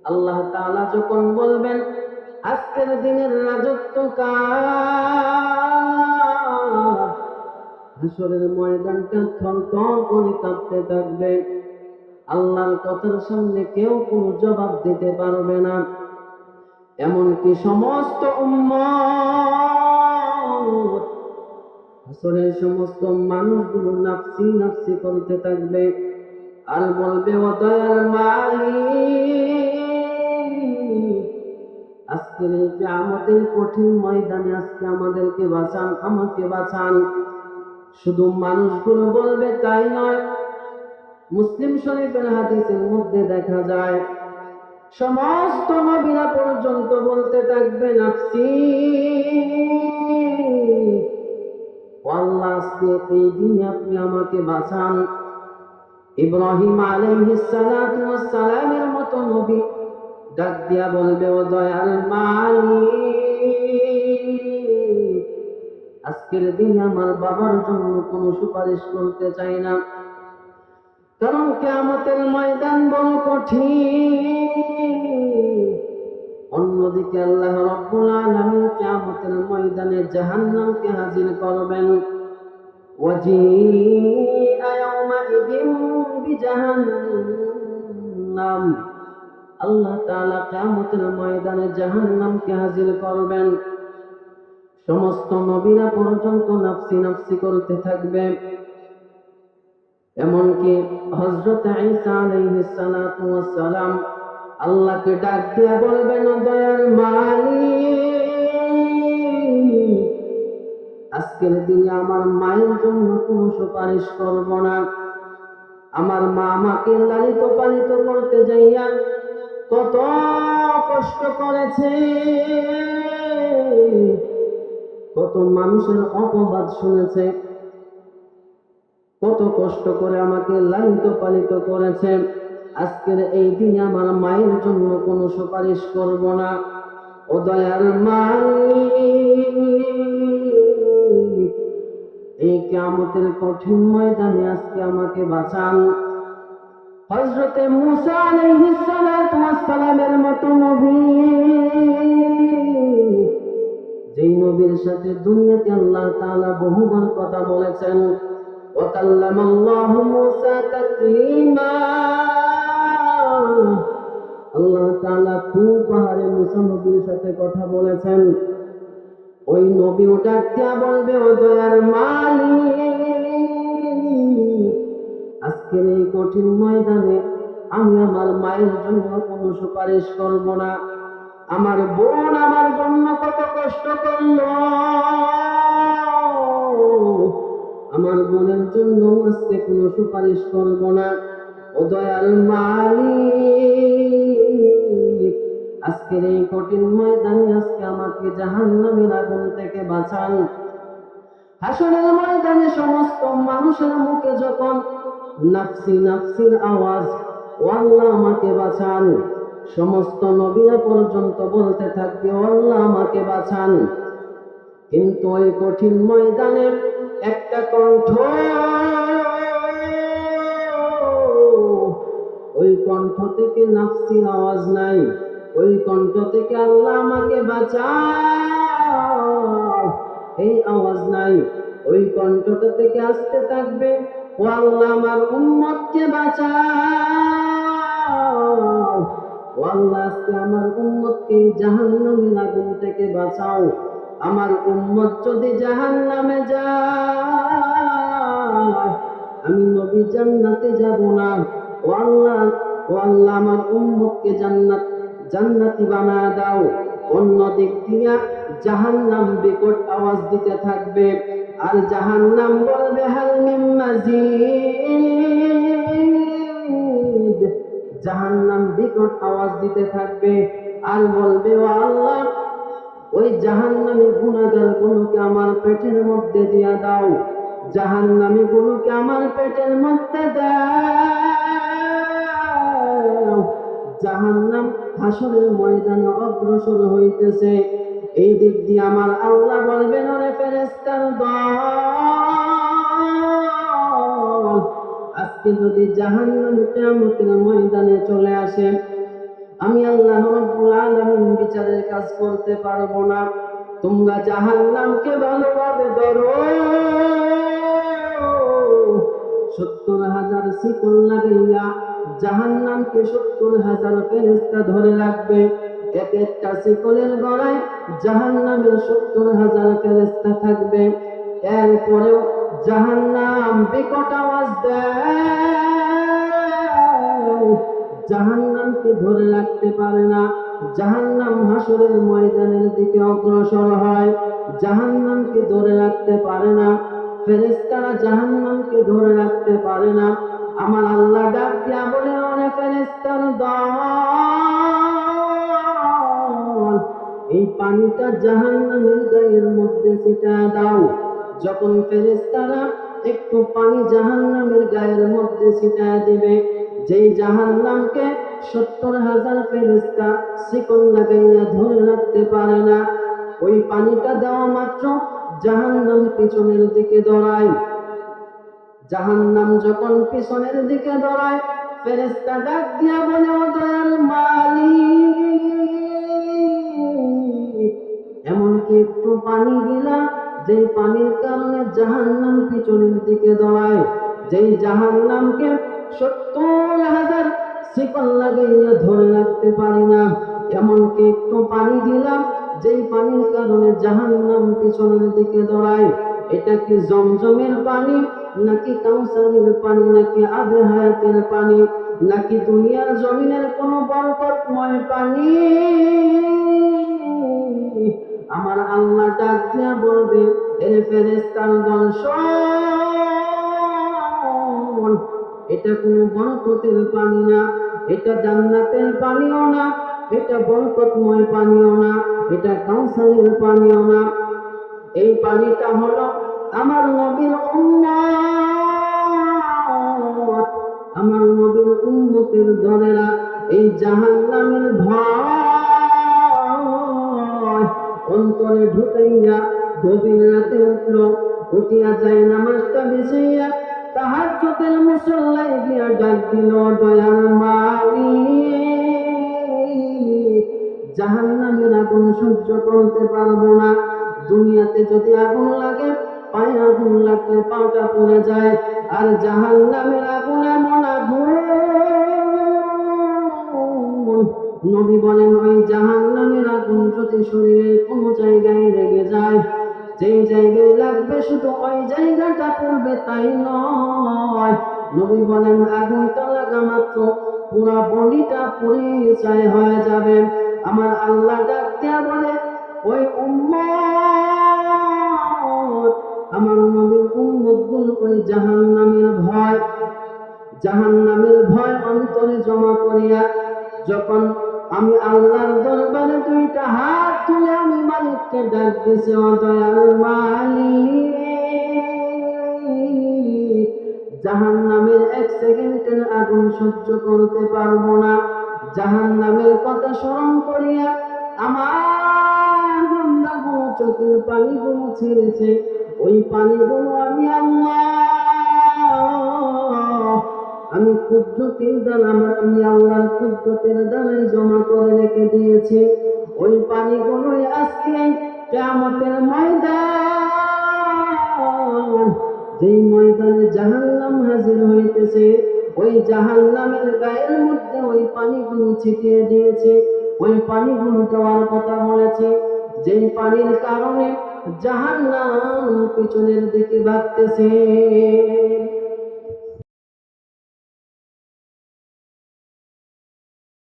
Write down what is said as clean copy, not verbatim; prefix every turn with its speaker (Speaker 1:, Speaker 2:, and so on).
Speaker 1: আল্লাহ তাআলা যখন বলবেন আজকের দিনের রাজত্ব কার, হাসরের ময়দানটা থরথর করে কাঁপতে থাকবে। আল্লাহর কথার সামনে কেউ কোনো জবাব দিতে পারবে না। এমনকি সমস্ত উম্মত, হাসরের সমস্ত মানুষগুলো নাফসি নাফসি করতে থাকবে আর বলবে, ও দয়ার মালিক, আজকের এই কিয়ামতের কঠিন ময়দানে আজকে আমাদেরকে বাঁচান, আমাকে বাঁচান। শুধু মানুষগুলো বলবে তাই নয়, মুসলিম শরীফের হাদিসের মধ্যে দেখা যায় সমস্ত নবীরা পর্যন্ত বলতে থাকবে, নাফসি, ও আল্লাহ, আজকে এই দিনে আপনি আমাকে বাঁচান। ইব্রাহিম আলাইহিস সালাতু ওয়াস সালামের মতো নবী ডাক দিয়া বলবে, ও দয়াল মালিক, আজকের দিনে আমার বাবার জন্য কোনো সুপারিশ করতে চাই না, কারণ কিয়ামতের ময়দান বড় কঠিন। অন্যদিকে আল্লাহ রাব্বুল আলামিন কিয়ামতের ময়দানে জাহান্নামকে হাজির করবেন। ওয়াজিআ ইয়াওমাইযিন বিজাহান্নাম, আল্লাহ তাআলা কিয়ামতের ময়দানে জাহান্নামকে হাজির করবেন। সমস্ত নবীরা পর্যন্ত নাফসি নাফসি করতে থাকবে। এমনকি হযরত ঈসা আলাইহিস সালাতু ওয়াস সালাম আল্লাহকে ডাক দিয়া বলবেন, ও দয়ার মালিক, আজকের দিনে আমার মায়ের জন্য কোনো সুপারিশ করব না। আমার মা আমাকে লালিত পালিত করতে যাইয়া কত কষ্ট করেছে, কত মানুষের অপবাদ শুনেছে, কত কষ্ট করে আমাকে লালিত পালিত করেছে। আজকের এই দিনে আমার মায়ের জন্য কোনো সুপারিশ করব না। ও দয়াল মালিক, এই কিয়ামতের কঠিন ময়দানে আজকে আমাকে বাঁচান। হযরতে মূসা আলাইহিস সালাতু ওয়াস সালামের মতো নবী, যেই নবীর সাথে দুনিয়াতে আল্লাহ তাআলা বহুবার কথা বলেছেন, ওয়া কাল্লামাল্লাহু মূসা তাকলিমা, আল্লাহ তাআলা তুর পাহাড়ে মূসা নবীর সাথে কথা বলেছেন। ওই নবী ডাক দিয়া বলবে, ও দয়ার মালিক, আজকের এই কঠিন ময়দানে আমি আমার মায়ের জন্য কোনো সুপারিশ করব না। আমার বোন আমার জন্য কত কষ্ট করল, আমার বোনের জন্য আজকে কোনো সুপারিশ করব না। ও দয়াল মালিক, আজকের এই কঠিন ময়দানে আজকে আমাকে জাহান্নামের আগুন থেকে বাঁচান। হাসরের ময়দানে সমস্ত মানুষের মুখে যখন নাফসি নাফসির আওয়াজ, ও আল্লাহ আমাকে বাঁচান, সমস্ত নবীরা পর্যন্ত বলতে থাকবে, ও আল্লাহ আমাকে বাঁচান। কিন্তু ওই কঠিন ময়দানে একটা কণ্ঠ, ওই কণ্ঠ থেকে নাফসির আওয়াজ নাই, ওই কণ্ঠ থেকে আল্লাহ আমাকে বাঁচাও এই আওয়াজ নাই। ওই কণ্ঠটা থেকে আসতে থাকবে, ও আল্লাহ আমার উম্মতকে বাঁচাও, ও আল্লাহ আজকে আমার উম্মতকে জাহান্নামের আগুন থেকে বাঁচাও। আমার উম্মত যদি জাহান্নামে যায়, আমি নবী জান্নাতে যাব না। ও আল্লাহ, ও আল্লাহ আমার উম্মতকে জান্নাতি বানায় দাও। অন্য দিক দিয়া জাহান্নাম বিকট আওয়াজ দিতে থাকবে, আর জাহান্নাম বলবে, হাল মিন মাজিদ। জাহান্নাম বিকট আওয়াজ দিতে থাকবে আর বলবে, ও আল্লাহ, ওই জাহান্নামী গুনাহগার গুলোকে আমার পেটের মধ্যে দিয়া দাও, জাহান্নামী গুলোকে আমার পেটের মধ্যে দাও। জাহান্নাম হাসরের ময়দানে অগ্রসর হইতেছে। এই দিক দিয়ে আমার আল্লাহ বলবেন, ওরে ফেরেশতার দল, আজকে যদি জাহান্নাম কিয়ামতের ময়দানে চলে আসে, আমি আল্লাহ রাব্বুল আলামিন বিচারের কাজ করতে পারবো না। তোমরা জাহান্নামকে ভালোভাবে ধরো, 70,000 শিকল লাগাইয়া জাহান্নামকে 70,000 ফেরেশতা ধরে রাখবে। এক একটা শিকলের গলায় জাহান্নামের 70,000 ফেরেশতা থাকবে। এরপরেও জাহান্নাম বিকট আওয়াজ দেয়, জাহান্নামকে ধরে রাখতে পারে না। জাহান্নাম হাসরের ময়দানের দিকে অগ্রসর হয়, জাহান্নামকে ধরে রাখতে পারে না। ফেরেশতারা জাহান্নামকে ধরে রাখতে পারে না। আমার আল্লাহ ডাক দিয়া বলে, ওরে ফেরেশতার দল, এই পানিটা জাহান্নামের গায়ের মধ্যে ছিটায় দাও। যখন ফেরেশতারা একটু পানি জাহান্নামের গায়ের মধ্যে ছিটায় দিবে, যেই জাহান্নামকে 70,000 ফেরেশতা শিকল লাগাইয়া ধরে রাখতে পারে না, ওই পানিটা দেওয়া মাত্র জাহান্নাম পিছনের দিকে দৌড়ায়। জাহান্নাম যখন পিছনের দিকে দৌড়ায়, ফেরেশতা ডাক দিয়া বলে, ও দয়াল মালিক, এমনকি একটু পানি দিলা, যেই পানির কারণে জাহান্নাম পিছনের দিকে দৌড়ায়, যেই জাহান্নামকে 70,000 শিকল লাগাইয়া ধরে রাখতে পারি না, এমনকি একটু পানি দিলাম, যেই পানির কারণে জাহান্নাম পিছনের দিকে দৌড়ায়। এটা কি জমজমের পানি, নাকি কাউসারের পানি, নাকি আবে হায়াতের পানি, নাকি দুনিয়ার জমিনের কোন বরকতময় পানি? আমার আল্লাহ ডাক দিয়া বলবে, এ ফেরেশতার দল শোন, এটা কোনো বরকতের পানি না, এটা জান্নাতের পানিও না, এটা বরকতময় পানিও না, এটা কাউসারের পানিও না। এই পানিটা হলো আমার নবীর উম্মত, আমার নবীর উম্মতের দলেরা এই জাহান্নামের ভয় অন্তরে ঢুকাইয়া গভীর রাতে উঠলো, উঠিয়া যায় নামাজটা বিছাইয়া তাহাজ্জুদের মুসল্লায় গিয়া ডাক দিল, দয়াল মালিক, জাহান্নামের আগুন সহ্য করতে পারবো না। দুনিয়াতে যদি আগুন লাগে, পায়ে আগুন লাগলে পাটা পড়ে যায়, আর জাহান্নামের আগুন এমন আগুন, নবী বলেন ওই জাহান্নামের আগুন যদি শরীরের কোনো জায়গায় লেগে যায়, যেই জায়গায় লাগবে শুধু ওই জায়গাটা পড়বে তাই নয়, নবী বলেন আগুনটা লাগা মাত্র পুরা বডিটা পুড়ে ছাই হয়ে যাবে। আমার আল্লাহ ডাক দিয়া বলে, ওই উম্মত, আমার নবীর উম্মতগুলো ওই জাহান্নামের ভয় অন্তরে জমা করিয়া যখন আমি আল্লাহর দরবারে দুইটা হাত তুলে আমি মালিককে ডাক দিছি, ও দয়াল মালিক, জাহান্নামের 1 সেকেন্ডের আগুন সহ্য করতে পারবো না। জাহান্নামের কথা স্মরণ করিয়া আমার বান্দাগুলো চোখের পানিগুলো ছেড়েছে, ওই পানিগুলো আমি আমি কুদরতের দ্বারা আমি আল্লাহর কুদরতের দ্বারাই জমা করে রেখে দিয়েছি। ওই পানিগুলোই আজকে কিয়ামতের ময়দান, যেই ময়দানে জাহান্নাম হাজির হইতেছে, ওই জাহান্নামের গায়ের মধ্যে ওই পানিগুলো ছিটিয়ে দিয়েছে। ওই পানিগুলো দেওয়ার কথা বলেছে, যেই পানির কারণে জাহান্নাম পিছনের দিকে ভাগতেছে।